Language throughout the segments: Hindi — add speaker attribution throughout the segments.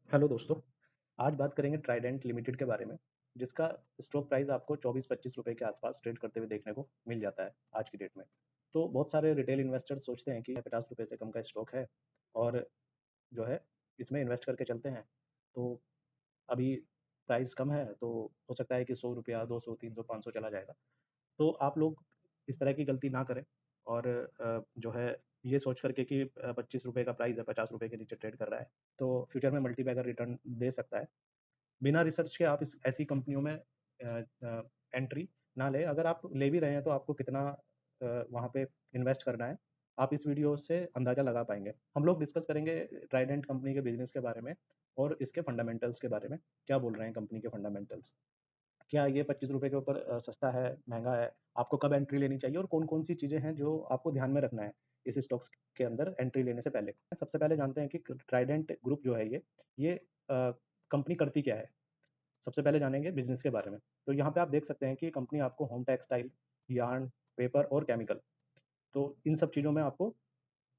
Speaker 1: हेलो दोस्तों, आज बात करेंगे ट्राइडेंट लिमिटेड के बारे में, जिसका स्टॉक प्राइस आपको 24-25 रुपए के आसपास ट्रेड करते हुए देखने को मिल जाता है आज की डेट में। तो बहुत सारे रिटेल इन्वेस्टर्स सोचते हैं कि 50 रुपए से कम का स्टॉक है और जो है इसमें इन्वेस्ट करके चलते हैं। तो अभी प्राइस कम है तो हो सकता है कि 100 रुपया, 200, 300, 500 चला जाएगा। तो आप लोग इस तरह की गलती ना करें और जो है ये सोच करके कि 25 रुपए का प्राइस है, 50 रुपए के नीचे ट्रेड कर रहा है, तो फ्यूचर में मल्टीबैगर रिटर्न दे सकता है। बिना रिसर्च के आप इस ऐसी कंपनियों में एंट्री ना लें। अगर आप ले भी रहे हैं तो आपको कितना वहाँ पे इन्वेस्ट करना है, आप इस वीडियो से अंदाज़ा लगा पाएंगे। हम लोग डिस्कस करेंगे ट्राइडेंट कंपनी के बिजनेस के बारे में और इसके फंडामेंटल्स के बारे में। क्या बोल रहे हैं कंपनी के फंडामेंटल्स, क्या ये 25 रुपए के ऊपर सस्ता है, महंगा है, आपको कब एंट्री लेनी चाहिए और कौन कौन सी चीज़ें हैं जो आपको ध्यान में रखना है इस स्टॉक्स के अंदर एंट्री लेने से पहले। सबसे पहले जानते हैं कि ट्राइडेंट ग्रुप जो है ये कंपनी करती क्या है। सबसे पहले जानेंगे बिजनेस के बारे में। तो यहाँ पे आप देख सकते हैं कि कंपनी आपको होम टेक्सटाइल, यार्न, पेपर और केमिकल, तो इन सब चीज़ों में आपको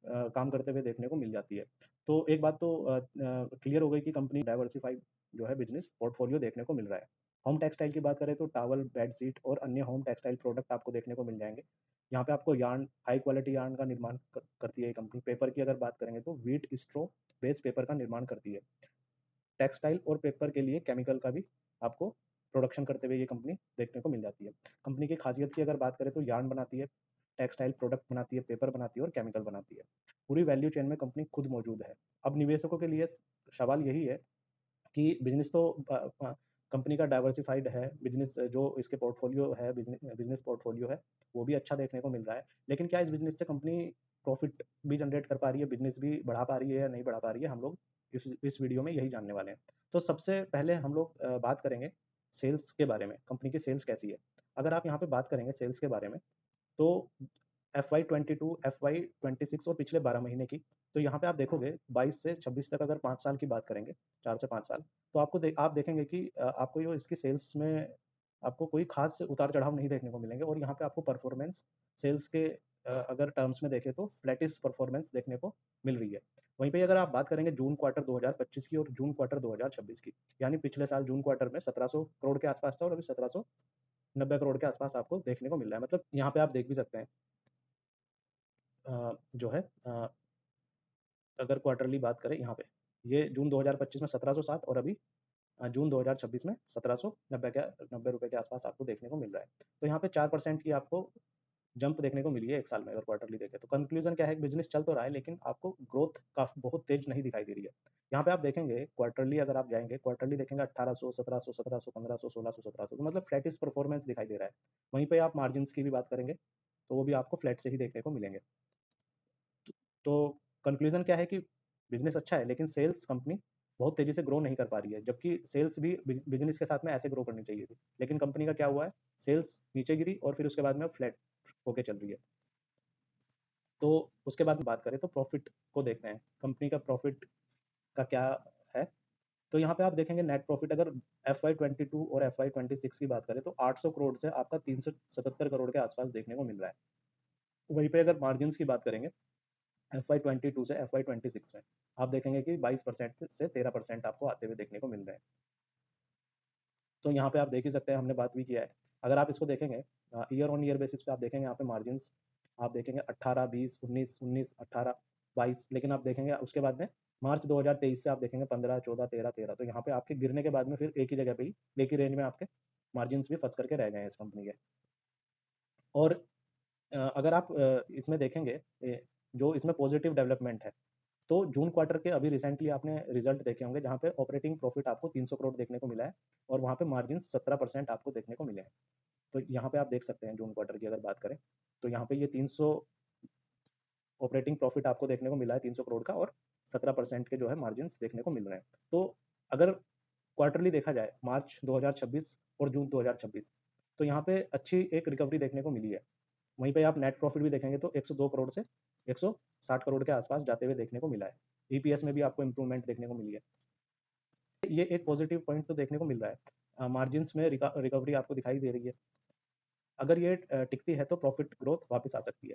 Speaker 1: काम करते हुए देखने को मिल जाती है। तो एक बात तो क्लियर हो गई कि कंपनी डाइवर्सिफाइड जो है बिजनेस पोर्टफोलियो देखने को मिल रहा है। होम टेक्सटाइल की बात करें तो टॉवल, बेडशीट और अन्य होम टेक्सटाइल प्रोडक्ट आपको देखने को मिल जाएंगे। यहाँ पे आपको यार्न, हाई क्वालिटी यार्न का निर्माण करती है ये कंपनी। पेपर की अगर बात करेंगे तो व्हीट स्ट्रॉ बेस्ड पेपर का निर्माण करती है। टेक्सटाइल और पेपर के लिए केमिकल का भी आपको प्रोडक्शन करते हुए ये कंपनी देखने को मिल जाती है। कंपनी की खासियत की अगर बात करें तो यार्न बनाती है, टेक्सटाइल प्रोडक्ट बनाती है, पेपर बनाती है और केमिकल बनाती है। पूरी वैल्यू चेन में कंपनी खुद मौजूद है। अब निवेशकों के लिए सवाल यही है कि बिजनेस तो कंपनी का डाइवर्सिफाइड है, बिजनेस जो इसके पोर्टफोलियो है, बिजनेस पोर्टफोलियो है, वो भी अच्छा देखने को मिल रहा है। लेकिन क्या इस बिजनेस से कंपनी प्रॉफिट भी जनरेट कर पा रही है, बिजनेस भी बढ़ा पा रही है या नहीं बढ़ा पा रही है, हम लोग इस वीडियो में यही जानने वाले हैं। तो सबसे पहले हम लोग बात करेंगे सेल्स के बारे में, कंपनी की सेल्स कैसी है। अगर आप यहाँ पे बात करेंगे सेल्स के बारे में, तो FY22, FY26 और पिछले 12 महीने की, तो यहाँ पे आप देखोगे 22 से 26 तक अगर 5 साल की बात करेंगे, 4 से 5 साल, तो आप देखेंगे कि आपको जो इसकी सेल्स में आपको कोई खास उतार चढ़ाव नहीं देखने को मिलेंगे और यहाँ पे आपको परफॉर्मेंस सेल्स के अगर टर्म्स में देखें तो फ्लैटिस परफॉर्मेंस देखने को मिल रही है। वहीं पे अगर आप बात करेंगे जून क्वार्टर 2025 की और जून क्वार्टर 2026 की, यानी पिछले साल जून क्वार्टर में 1700 करोड़ के आसपास था और अभी 1790 करोड़ के आसपास आपको देखने को मिल रहा है। मतलब यहाँ पे आप देख भी सकते हैं जो है अगर क्वार्टरली बात करें यहाँ पे, ये जून 2025 में 1707 और अभी जून 2026 में 1790 रुपए के आसपास आपको देखने को मिल रहा है। तो यहाँ पे 4% की आपको जंप देखने को मिली है एक साल में अगर क्वार्टरली देखें तो। कंक्लूजन क्या है कि बिजनेस चल तो रहा है लेकिन आपको ग्रोथ काफी बहुत तेज नहीं दिखाई दे रही है। यहाँ पे आप देखेंगे क्वार्टरली, अगर आप जाएंगे क्वार्टरली देखेंगे 1800, 1700, 1700, 1500, 1600, 1700, तो मतलब फ्लैटिस परफॉर्मेंस दिखाई दे रहा है। वहीं पे आप मार्जिन की भी बात करेंगे तो वो भी आपको फ्लैट से ही देखने को मिलेंगे। तो कंक्लूजन क्या है कि बिजनेस अच्छा है लेकिन सेल्स कंपनी बहुत तेजी से ग्रो नहीं कर पा रही है, जबकि सेल्स भी बिजनेस के साथ में ऐसे ग्रो करनी चाहिए थी। लेकिन कंपनी का क्या हुआ है, सेल्स नीचे गिरी और फिर उसके बाद में फ्लैट होके चल रही है। तो उसके बाद में बात करें तो प्रॉफिट को देखते हैं, कंपनी का प्रॉफिट का क्या है। तो यहाँ पे आप देखेंगे नेट प्रॉफिट अगर FY22 और FY26 की बात करें तो 800 करोड़ से आपका 377 करोड़ के आसपास देखने को मिल रहा है। वहीं पे अगर मार्जिन की बात करेंगे FY22 से FY26 में, आप देखेंगे कि 22% से 13% आपको आते हुए देखने को मिल रहे हैं। तो यहाँ पे आप देख ही सकते हैं, हमने बात भी किया है। अगर आप इसको देखेंगे ईयर ऑन ईयर बेसिस पे, आप देखेंगे यहाँ पे मार्जिन आप देखेंगे 18, 20, 19, 19, 18, 22, लेकिन आप देखेंगे उसके बाद में मार्च 2023 से आप देखेंगे 15, 14, 13, 13, तो यहाँ पे आपके गिरने के बाद में फिर एक ही जगह पे ही, एक ही रेंज में आपके मार्जिन भी फंस करके रह गए हैं इस कंपनी के। और अगर आप इसमें देखेंगे जो इसमें पॉजिटिव डेवलपमेंट है, तो जून क्वार्टर के अभी रिसेंटली आपने रिजल्ट देखे होंगे जहाँ पे ऑपरेटिंग प्रॉफिट आपको 300 करोड़ देखने को मिला है और वहाँ पे मार्जिन 17% आपको देखने को मिले हैं। तो यहाँ पे आप देख सकते हैं जून क्वार्टर की अगर बात करें तो यहाँ पे ये 300 ऑपरेटिंग प्रॉफिट आपको देखने को मिला है 300 करोड़ का, और 17% के जो है मार्जिन देखने को मिल रहे हैं। तो अगर क्वार्टरली देखा जाए मार्च 2026 और जून 2026, तो यहाँ पे अच्छी एक रिकवरी देखने को मिली है। वहीं पे आप नेट प्रॉफिट भी देखेंगे तो 102 करोड़ से 160 करोड़ के आसपास जाते हुए देखने को मिला है। ईपीएस में भी आपको इंप्रूवमेंट देखने को मिली है। ये एक पॉजिटिव पॉइंट तो देखने को मिल रहा है, मार्जिन में रिकवरी आपको दिखाई दे रही है। अगर ये टिकती है तो प्रॉफिट ग्रोथ वापस आ सकती है।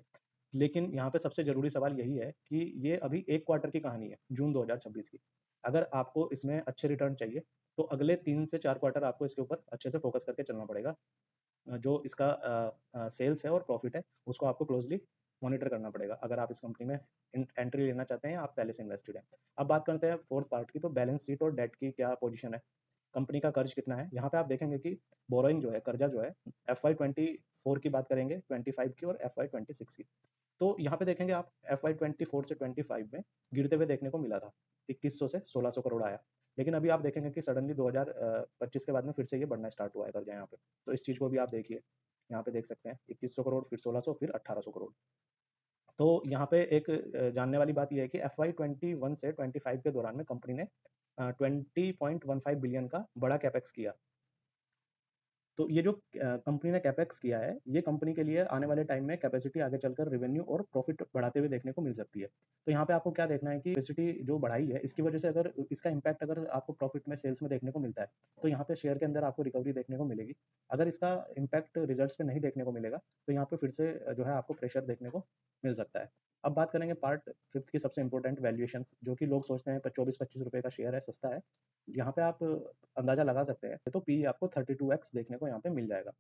Speaker 1: लेकिन यहाँ पे सबसे ज़रूरी सवाल यही है कि ये अभी 1 क्वार्टर की कहानी है, जून 2026 की। अगर आपको इसमें अच्छे रिटर्न चाहिए, तो अगले 3 से 4 क्वार्टर आपको इसके ऊपर अच्छे से फ़ोकस करके चलना पड़ेगा। जो इसका सेल्स है और प्रॉफ़िट है, उसको आपको क्लोज़ली मॉनिटर करना पड़ेगा, अगर आप इस कंपनी में एंट्री लेना चाहते हैं या आप पहले से इन्वेस्टेड हैं। अब बात करते हैं 4th पार्ट की, तो बैलेंस शीट और डेट की क्या पोज़ीशन है, कंपनी का कर्ज कितना है। यहाँ पे आप देखेंगे कि बोरोइंग जो है, कर्जा जो है, FY24 की बात करेंगे, 25 की और FY26 की। तो यहाँ पे देखेंगे आप FY24 से 25 में गिरते हुए देखने को मिला था, 2100 से 1600 करोड़ आया। लेकिन अभी आप देखेंगे कि सडनली 2025 के बाद में फिर से ये बढ़ना स्टार्ट हुआ है कर्जा यहाँ पे। तो इस चीज़ को भी आप देखिए, यहाँ पे देख सकते हैं 2100 करोड़, फिर 1600, फिर 1800 करोड़। तो यहाँ पे एक जानने वाली बात ये है कि FY21 से 25 के दौरान में कंपनी ने 20.15 बिलियन का बड़ा कैपेक्स किया। तो ये जो कंपनी ने कैपेक्स किया है, ये कंपनी के लिए आने वाले टाइम में कैपेसिटी आगे चलकर रेवेन्यू और प्रॉफिट बढ़ाते हुए देखने को मिल सकती है। तो यहाँ पे आपको क्या देखना है कि कैपेसिटी जो बढ़ाई है, इसकी वजह से अगर इसका इम्पैक्ट अगर आपको प्रॉफिट में, सेल्स में देखने को मिलता है, तो यहाँ पे शेयर के अंदर आपको रिकवरी देखने को मिलेगी। अगर इसका इम्पैक्ट रिजल्ट्स पे नहीं देखने को मिलेगा, तो यहाँ पे फिर से जो है आपको प्रेशर देखने को मिल सकता है। अब बात करेंगे पार्ट 5th की, सबसे इंपॉर्टेंट वैल्यूएशंस, जो कि लोग सोचते हैं 24-25 रुपए का शेयर है, सस्ता है। यहाँ पे आप अंदाजा लगा सकते हैं, तो पी आपको 32x देखने को यहाँ पे मिल जाएगा।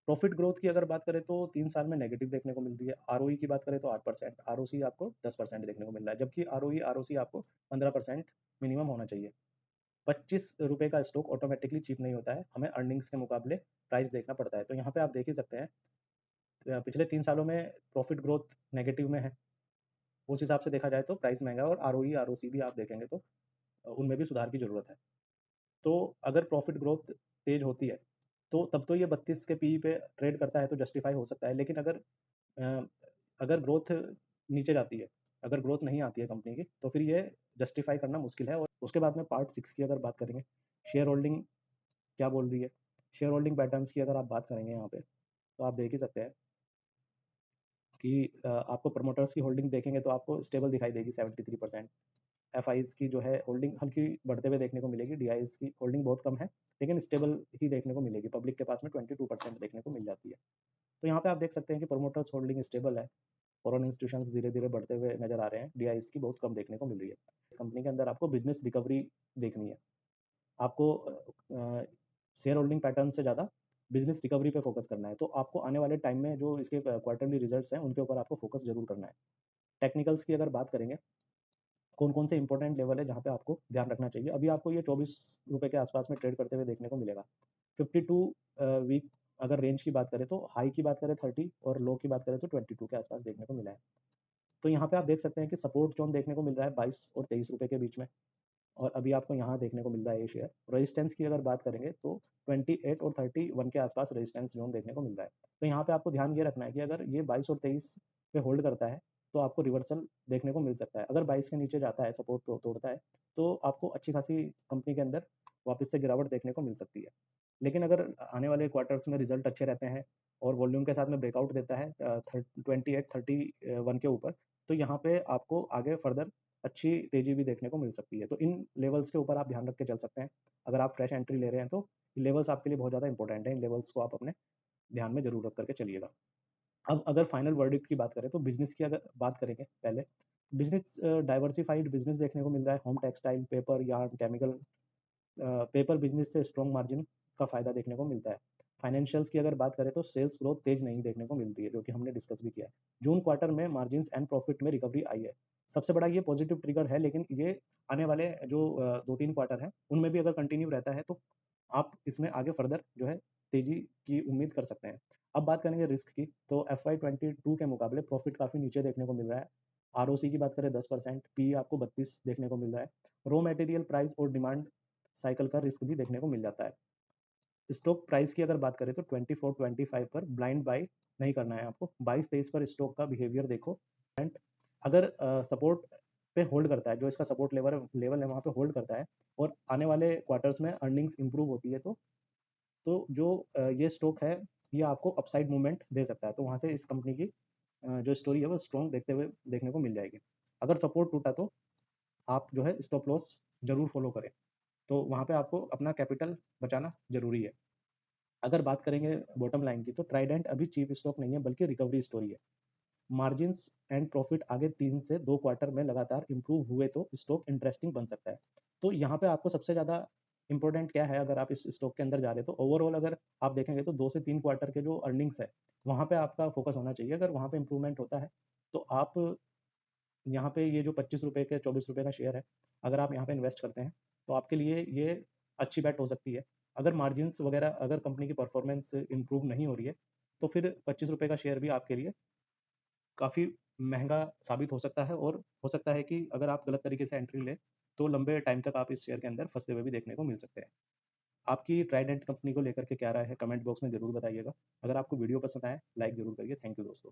Speaker 1: प्रॉफिट ग्रोथ की अगर बात करें तो 3 साल में नेगेटिव देखने को मिल रही है। आरओई की बात करें तो 8%, आरओसी आपको 10% देखने को मिल रहा है, जबकि आरओई, आरओसी आपको 15% मिनिमम होना चाहिए। 25 रुपए का स्टॉक ऑटोमेटिकली चीप नहीं होता है, हमें अर्निंग्स के मुकाबले प्राइस देखना पड़ता है। तो यहाँ पे आप देख ही सकते हैं, पिछले 3 सालों में प्रॉफिट ग्रोथ नेगेटिव में है। उस हिसाब से देखा जाए तो प्राइस महँगा है, और आरओई, आरओसी भी आप देखेंगे तो उनमें भी सुधार की ज़रूरत है। तो अगर प्रॉफिट ग्रोथ तेज होती है, तो तब तो ये 32 के पीई पे ट्रेड करता है, तो जस्टिफाई हो सकता है। लेकिन अ, अगर ग्रोथ नीचे जाती है, अगर ग्रोथ नहीं आती है कंपनी की, तो फिर ये जस्टिफाई करना मुश्किल है। और उसके बाद में पार्ट 6 की अगर बात करेंगे, शेयर होल्डिंग क्या बोल रही है। शेयर होल्डिंग पैटर्न्स की अगर आप बात करेंगे यहाँ पे, तो आप देख ही सकते हैं कि आपको प्रमोटर्स की होल्डिंग देखेंगे तो आपको स्टेबल दिखाई देगी, 73%। एफआईज की जो है होल्डिंग हल्की बढ़ते हुए देखने को मिलेगी, डीआईज की होल्डिंग बहुत कम है, लेकिन स्टेबल ही देखने को मिलेगी। पब्लिक के पास में 22% देखने को मिल जाती है। तो यहाँ पे आप देख सकते हैं कि प्रमोटर्स होल्डिंग स्टेबल है, फॉरेन इंस्टीट्यूशंस धीरे धीरे बढ़ते हुए नजर आ रहे हैं, डीआईज की बहुत कम देखने को मिल रही है। इस कंपनी के अंदर आपको बिजनेस रिकवरी देखनी है, आपको शेयर होल्डिंग पैटर्न से ज़्यादा बिजनेस रिकवरी पे फोकस करना है। तो आपको आने वाले टाइम में जो इसके क्वार्टरली रिजल्ट्स हैं, उनके ऊपर आपको फोकस जरूर करना है। टेक्निकल्स की अगर बात करेंगे, कौन कौन से इंपॉर्टेंट लेवल है जहाँ पे आपको ध्यान रखना चाहिए। अभी आपको ये 24 रुपए के आसपास में ट्रेड करते हुए देखने को मिलेगा। 52 वीक अगर रेंज की बात करें, तो हाई की बात करें 30 और लो की बात करें तो 22 के आसपास देखने को मिला है। तो यहाँ पे आप देख सकते हैं कि सपोर्ट जोन देखने को मिल रहा है 22 और 23 रुपए के बीच में, और अभी आपको यहाँ देखने को मिल रहा है ये शेयर। रेजिस्टेंस की अगर बात करेंगे तो 28 और 31 के आसपास रेजिस्टेंस जोन देखने को मिल रहा है। तो यहाँ पे आपको ध्यान ये रखना है कि अगर ये 22 और 23 पे होल्ड करता है, तो आपको रिवर्सल देखने को मिल सकता है। अगर 22 के नीचे जाता है, सपोर्ट तोड़ता है, तो आपको अच्छी खासी कंपनी के अंदर वापस से गिरावट देखने को मिल सकती है। लेकिन अगर आने वाले क्वार्टर्स में रिजल्ट अच्छे रहते हैं और वॉल्यूम के साथ में ब्रेकआउट देता है 28-31 के ऊपर, तो यहाँ पे आपको आगे फर्दर अच्छी तेजी भी देखने को मिल सकती है। तो इन लेवल्स के ऊपर आप ध्यान रख के चल सकते हैं। अगर आप फ्रेश एंट्री ले रहे हैं, तो लेवल्स आपके लिए बहुत ज़्यादा इंपॉर्टेंट है। इन लेवल्स को आप अपने ध्यान में जरूर रख करके चलिएगा। अब अगर फाइनल वर्डिक्ट की बात करें, तो बिजनेस की अगर बात करेंगे पहले, बिजनेस डाइवर्सिफाइड बिजनेस देखने को मिल रहा है। Home textile, paper, yarn, chemical, paper business से स्ट्रॉन्ग मार्जिन का फायदा देखने को मिलता है। फाइनेंशियल्स की अगर बात करें, तो सेल्स ग्रोथ तेज नहीं देखने को मिल रही है, जो कि हमने डिस्कस भी किया है। जून क्वार्टर में मार्जिन एंड प्रॉफिट में रिकवरी आई है, सबसे बड़ा ये पॉजिटिव ट्रिगर है। लेकिन ये आने वाले जो 2-3 क्वार्टर हैं, उनमें भी अगर कंटिन्यू रहता है, तो आप इसमें आगे फर्दर जो है तेजी की उम्मीद कर सकते हैं। अब बात करेंगे रिस्क की, तो FY22 के मुकाबले प्रॉफिट काफी नीचे देखने को मिल रहा है। आरओसी की बात करें 10%, पी आपको 32 देखने को मिल रहा है। रॉ मटेरियल प्राइस और डिमांड साइकिल का रिस्क भी देखने को मिल जाता है। स्टॉक प्राइस की अगर बात करें, तो 24-25 पर ब्लाइंड बाय नहीं करना है आपको। 22-23 पर स्टॉक का बिहेवियर देखो। एंड अगर सपोर्ट पे होल्ड करता है, जो इसका सपोर्ट लेवल है, वहाँ पे होल्ड करता है, और आने वाले क्वार्टर्स में अर्निंग्स इंप्रूव होती है, तो जो ये स्टॉक है, ये आपको अपसाइड मूवमेंट दे सकता है। तो वहाँ से इस कंपनी की जो स्टोरी है वो स्ट्रॉन्ग देखते हुए देखने को मिल जाएगी। अगर सपोर्ट टूटा, तो आप जो है स्टॉप लॉस जरूर फॉलो करें। तो वहाँ पे आपको अपना कैपिटल बचाना जरूरी है। अगर बात करेंगे बॉटम लाइन की, तो ट्राइडेंट अभी चीप स्टॉक नहीं है, बल्कि रिकवरी स्टोरी है। मार्जिन्स एंड प्रॉफिट आगे 3 से 2 क्वार्टर में लगातार इंप्रूव हुए तो स्टॉक इंटरेस्टिंग बन सकता है। तो यहाँ पे आपको सबसे ज़्यादा इम्पोर्टेंट क्या है, अगर आप इस स्टॉक के अंदर जा रहे हो तो ओवरऑल अगर आप देखेंगे तो 2 से 3 क्वार्टर के जो अर्निंग्स है, वहाँ पे आपका फोकस होना चाहिए। अगर वहाँ पे इम्प्रूवमेंट होता है तो आप यहाँ पे ये जो ₹25 के ₹24 का शेयर है, अगर आप यहाँ पे इन्वेस्ट करते हैं तो आपके लिए ये अच्छी बेट हो सकती है। अगर मार्जिन्स वगैरह, अगर कंपनी की परफॉर्मेंस इंप्रूव नहीं हो रही है तो फिर ₹25 का शेयर भी आपके लिए काफ़ी महँगा साबित हो सकता है, और हो सकता है कि अगर आप गलत तरीके से एंट्री लें तो लंबे टाइम तक आप इस शेयर के अंदर फँसे हुए भी देखने को मिल सकते हैं। आपकी ट्राइडेंट कंपनी को लेकर के क्या राय है, कमेंट बॉक्स में ज़रूर बताइएगा। अगर आपको वीडियो पसंद आए, लाइक ज़रूर करिए। थैंक यू दोस्तों।